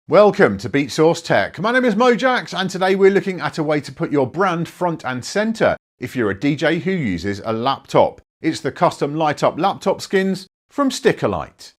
Welcome to Beatsource Tech. My name is Mojaxx and today we're looking at a way to put your brand front and centre if you're a DJ who uses a laptop. It's the custom light up laptop skins from Stickerlight.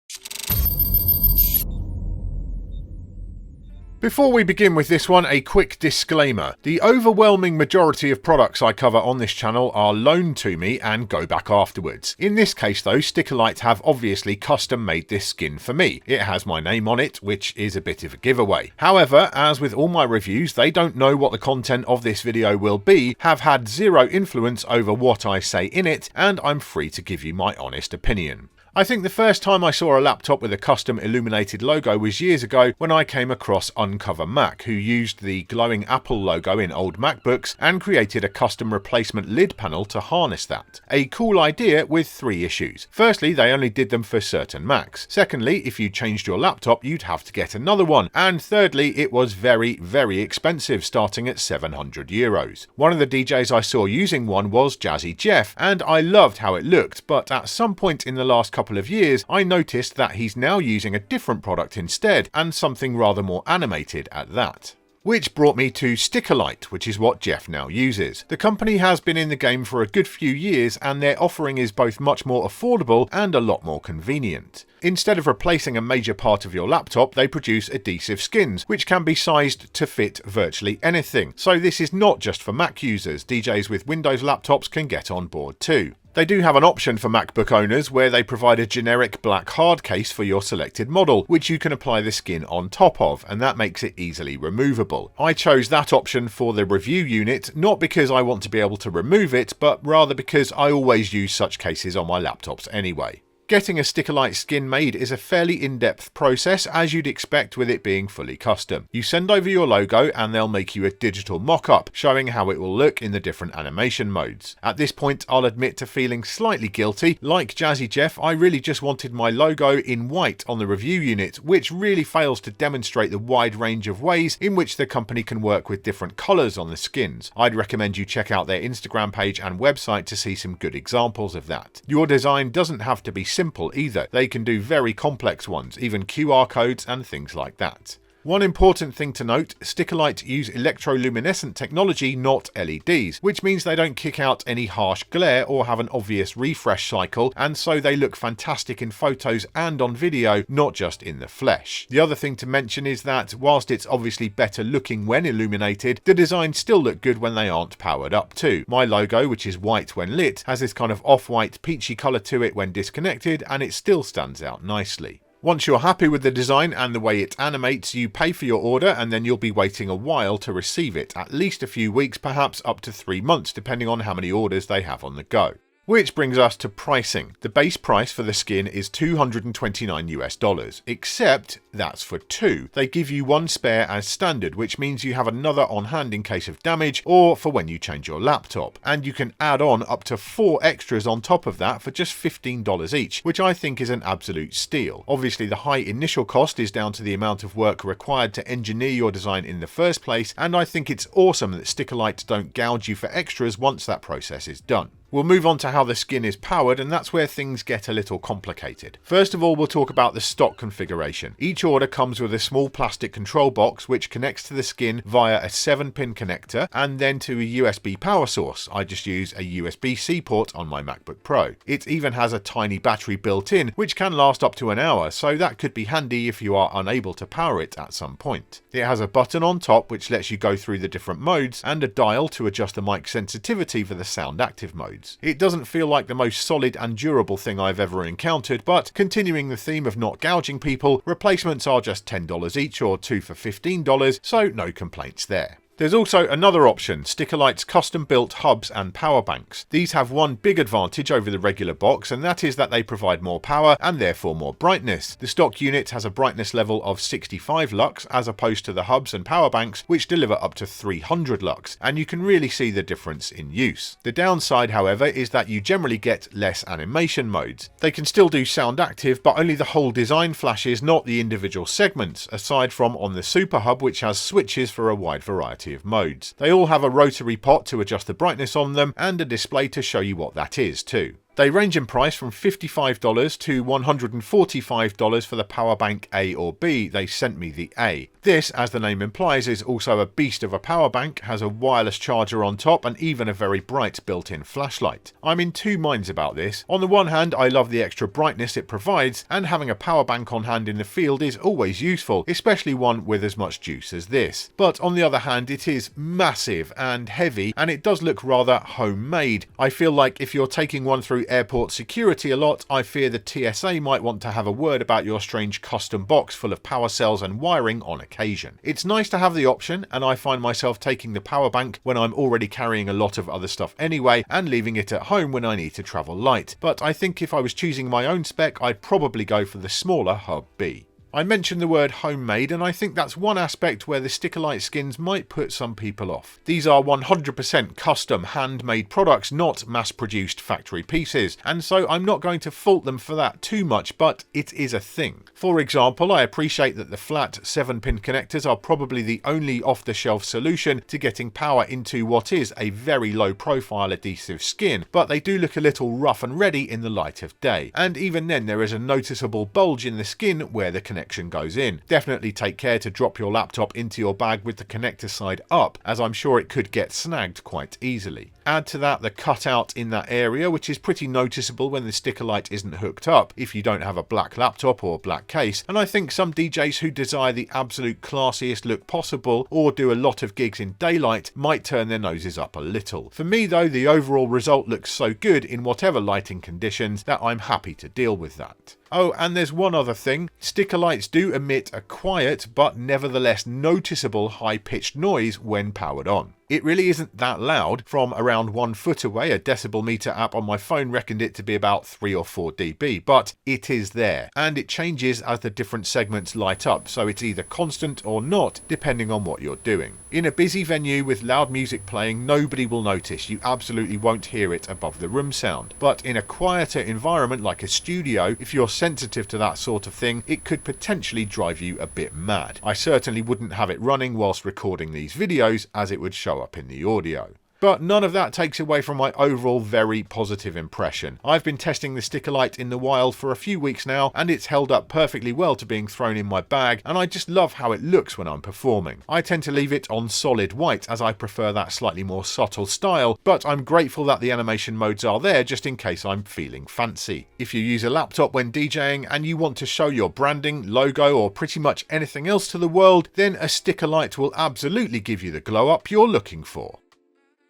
Before we begin with this one, a quick disclaimer. The overwhelming majority of products I cover on this channel are loaned to me and go back afterwards. In this case though, Stickerlight have obviously custom made this skin for me. It has my name on it, which is a bit of a giveaway. However, as with all my reviews, they don't know what the content of this video will be, have had zero influence over what I say in it, and I'm free to give you my honest opinion. I think the first time I saw a laptop with a custom illuminated logo was years ago when I came across Uncover Mac, who used the glowing Apple logo in old MacBooks and created a custom replacement lid panel to harness that. A cool idea with three issues. Firstly, they only did them for certain Macs. Secondly, if you changed your laptop, you'd have to get another one. And thirdly, it was very, very expensive, starting at €700. One of the DJs I saw using one was Jazzy Jeff, and I loved how it looked, but at some point in the last couple of years, I noticed that he's now using a different product instead, and something rather more animated at that. Which brought me to Stickerlight, which is what Jeff now uses. The company has been in the game for a good few years, and their offering is both much more affordable and a lot more convenient. Instead of replacing a major part of your laptop, they produce adhesive skins, which can be sized to fit virtually anything. So this is not just for Mac users, DJs with Windows laptops can get on board too. They do have an option for MacBook owners where they provide a generic black hard case for your selected model, which you can apply the skin on top of, and that makes it easily removable. I chose that option for the review unit, not because I want to be able to remove it, but rather because I always use such cases on my laptops anyway. Getting a Stickerlight skin made is a fairly in-depth process, as you'd expect with it being fully custom. You send over your logo and they'll make you a digital mock-up, showing how it will look in the different animation modes. At this point, I'll admit to feeling slightly guilty. Like Jazzy Jeff, I really just wanted my logo in white on the review unit, which really fails to demonstrate the wide range of ways in which the company can work with different colours on the skins. I'd recommend you check out their Instagram page and website to see some good examples of that. Your design doesn't have to be simple either. They can do very complex ones, even QR codes and things like that. One important thing to note, Stickerlight use electroluminescent technology, not LEDs, which means they don't kick out any harsh glare or have an obvious refresh cycle, and so they look fantastic in photos and on video, not just in the flesh. The other thing to mention is that, whilst it's obviously better looking when illuminated, the designs still look good when they aren't powered up too. My logo, which is white when lit, has this kind of off-white peachy colour to it when disconnected, and it still stands out nicely. Once you're happy with the design and the way it animates, you pay for your order and then you'll be waiting a while to receive it, at least a few weeks, perhaps up to 3 months, depending on how many orders they have on the go. Which brings us to pricing. The base price for the skin is $229, except that's for two. They give you one spare as standard, which means you have another on hand in case of damage or for when you change your laptop. And you can add on up to 4 extras on top of that for just $15 each, which I think is an absolute steal. Obviously, the high initial cost is down to the amount of work required to engineer your design in the first place, and I think it's awesome that Stickerlight don't gouge you for extras once that process is done. We'll move on to how the skin is powered, and that's where things get a little complicated. First of all, we'll talk about the stock configuration. Each order comes with a small plastic control box which connects to the skin via a 7-pin connector and then to a USB power source. I just use a USB-C port on my MacBook Pro. It even has a tiny battery built in which can last up to an hour, so that could be handy if you are unable to power it at some point. It has a button on top which lets you go through the different modes and a dial to adjust the mic sensitivity for the sound active mode. It doesn't feel like the most solid and durable thing I've ever encountered, but continuing the theme of not gouging people, replacements are just $10 each or 2 for $15, so no complaints there. There's also another option, Stickerlight's custom-built hubs and power banks. These have one big advantage over the regular box, and that is that they provide more power and therefore more brightness. The stock unit has a brightness level of 65 lux as opposed to the hubs and power banks which deliver up to 300 lux, and you can really see the difference in use. The downside, however, is that you generally get less animation modes. They can still do sound active, but only the whole design flashes, not the individual segments, aside from on the Super Hub, which has switches for a wide variety of modes. They all have a rotary pot to adjust the brightness on them and a display to show you what that is too. They range in price from $55 to $145 for the power bank A or B. They sent me the A. This, as the name implies, is also a beast of a power bank, has a wireless charger on top and even a very bright built-in flashlight. I'm in two minds about this. On the one hand, I love the extra brightness it provides, and having a power bank on hand in the field is always useful, especially one with as much juice as this. But on the other hand, it is massive and heavy, and it does look rather homemade. I feel like if you're taking one through airport security a lot, I fear the TSA might want to have a word about your strange custom box full of power cells and wiring on occasion. It's nice to have the option, and I find myself taking the power bank when I'm already carrying a lot of other stuff anyway, and leaving it at home when I need to travel light. But I think if I was choosing my own spec, I'd probably go for the smaller Hub B. I mentioned the word homemade, and I think that's one aspect where the Stickerlight skins might put some people off. These are 100% custom, handmade products, not mass-produced factory pieces, and so I'm not going to fault them for that too much, but it is a thing. For example, I appreciate that the flat 7-pin connectors are probably the only off-the-shelf solution to getting power into what is a very low-profile adhesive skin, but they do look a little rough and ready in the light of day, and even then there is a noticeable bulge in the skin where the connection goes in. Definitely take care to drop your laptop into your bag with the connector side up, as I'm sure it could get snagged quite easily. Add to that the cutout in that area, which is pretty noticeable when the Stickerlight isn't hooked up if you don't have a black laptop or black case, and I think some DJs who desire the absolute classiest look possible or do a lot of gigs in daylight might turn their noses up a little. For me though, the overall result looks so good in whatever lighting conditions that I'm happy to deal with that. Oh, and there's one other thing. Stickerlights do emit a quiet but nevertheless noticeable high-pitched noise when powered on. It really isn't that loud. From around 1 foot away, a decibel meter app on my phone reckoned it to be about 3 or 4 dB, but it is there, and it changes as the different segments light up, so it's either constant or not, depending on what you're doing. In a busy venue with loud music playing, nobody will notice. You absolutely won't hear it above the room sound. But in a quieter environment like a studio, if you're sensitive to that sort of thing, it could potentially drive you a bit mad. I certainly wouldn't have it running whilst recording these videos, as it would show up in the audio. But none of that takes away from my overall very positive impression. I've been testing the Stickerlight in the wild for a few weeks now, and it's held up perfectly well to being thrown in my bag, and I just love how it looks when I'm performing. I tend to leave it on solid white as I prefer that slightly more subtle style, but I'm grateful that the animation modes are there just in case I'm feeling fancy. If you use a laptop when DJing and you want to show your branding, logo, or pretty much anything else to the world, then a Stickerlight will absolutely give you the glow up you're looking for.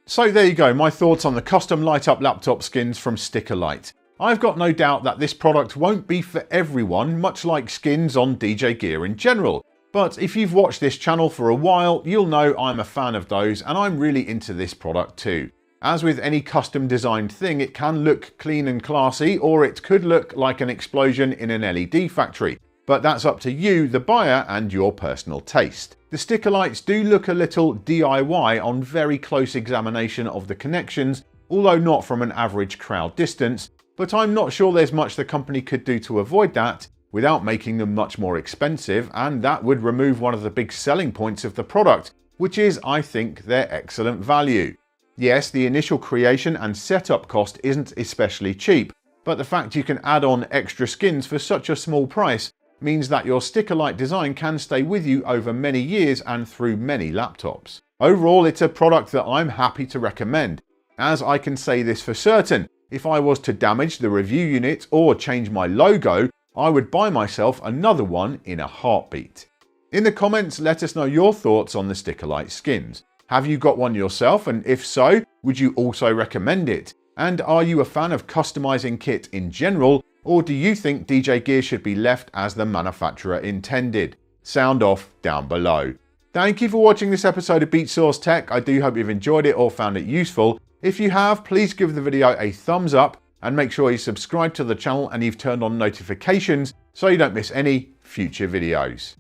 So there you go, my thoughts on the custom light up laptop skins from Stickerlight. I've got no doubt that this product won't be for everyone, much like skins on DJ gear in general. But if you've watched this channel for a while, you'll know I'm a fan of those, and I'm really into this product too. As with any custom designed thing, it can look clean and classy, or it could look like an explosion in an LED factory. But that's up to you, the buyer, and your personal taste. The Stickerlights do look a little DIY on very close examination of the connections, although not from an average crowd distance, but I'm not sure there's much the company could do to avoid that without making them much more expensive, and that would remove one of the big selling points of the product, which is, I think, their excellent value. Yes, the initial creation and setup cost isn't especially cheap, but the fact you can add on extra skins for such a small price means that your Stickerlight design can stay with you over many years and through many laptops. Overall, it's a product that I'm happy to recommend, as I can say this for certain: if I was to damage the review unit or change my logo, I would buy myself another one in a heartbeat. In the comments, let us know your thoughts on the Stickerlight skins. Have you got one yourself, and if so, would you also recommend it? And are you a fan of customizing kit in general, or do you think DJ gear should be left as the manufacturer intended? Sound off down below. Thank you for watching this episode of Beatsource Tech. I do hope you've enjoyed it or found it useful. If you have, please give the video a thumbs up and make sure you subscribe to the channel and you've turned on notifications so you don't miss any future videos.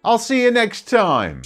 I'll see you next time.